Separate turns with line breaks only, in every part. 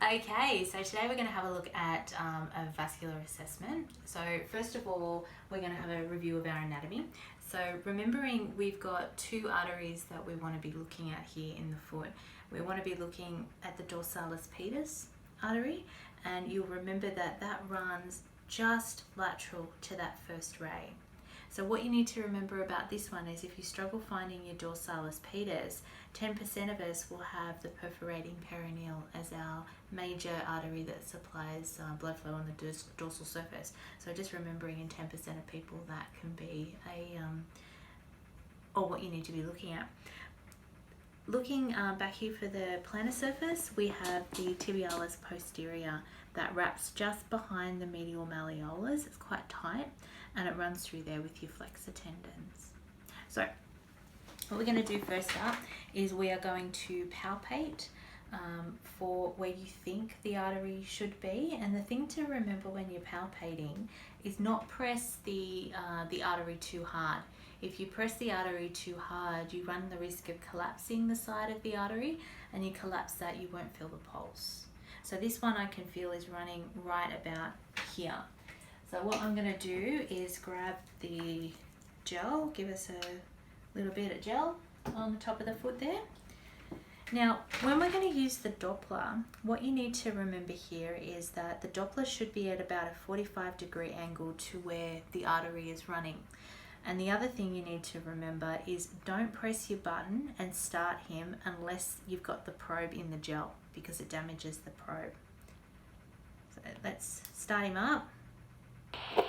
Okay, so today we're going to have a look at a vascular assessment. So first of all, we're going to have a review of our anatomy. So remembering we've got two arteries that we want to be looking at here in the foot. We want to be looking at the dorsalis pedis artery, and you'll remember that that runs just lateral to that first ray. So what you need to remember about this one is if you struggle finding your dorsalis pedis, 10% of us will have the perforating perineal as our major artery that supplies blood flow on the dorsal surface. So just remembering in 10% of people that can be or what you need to be looking at. Looking back here for the plantar surface, we have the tibialis posterior that wraps just behind the medial malleolus. It's quite tight and it runs through there with your flexor tendons. So what we're going to do first up is we are going to palpate for where you think the artery should be. And the thing to remember when you're palpating is not press the artery too hard. If you press the artery too hard, you run the risk of collapsing the side of the artery, and you collapse that, you won't feel the pulse. So this one I can feel is running right about here. So what I'm going to do is grab the gel, give us a little bit of gel on the top of the foot there. Now, when we're going to use the Doppler, what you need to remember here is that the Doppler should be at about a 45-degree angle to where the artery is running. And the other thing you need to remember is don't press your button and start him unless you've got the probe in the gel, because it damages the probe. So let's start him up and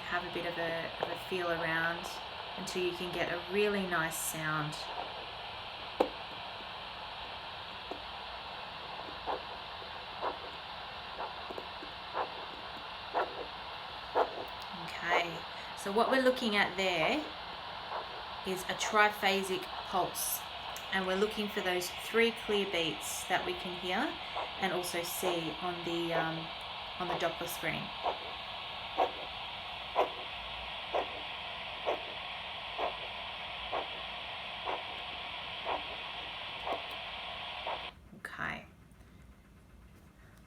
have a bit of a feel around until you can get a really nice sound. Okay. So what we're looking at there is a triphasic pulse, and we're looking for those 3 clear beats that we can hear and also see on the Doppler screen. Okay.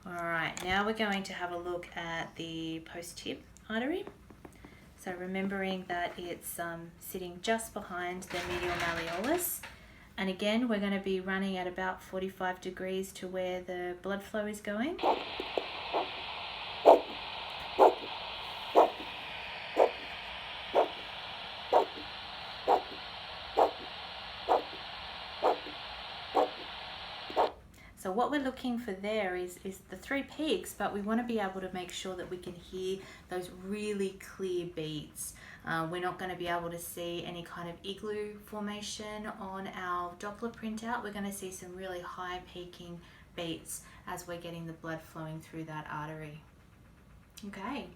All right, now we're going to have a look at the post-tib artery. So remembering that it's sitting just behind the medial malleolus. And again, we're going to be running at about 45 degrees to where the blood flow is going. So what we're looking for there is the 3 peaks, but we want to be able to make sure that we can hear those really clear beats. We're not going to be able to see any kind of igloo formation on our Doppler printout. We're going to see some really high peaking beats as we're getting the blood flowing through that artery. Okay.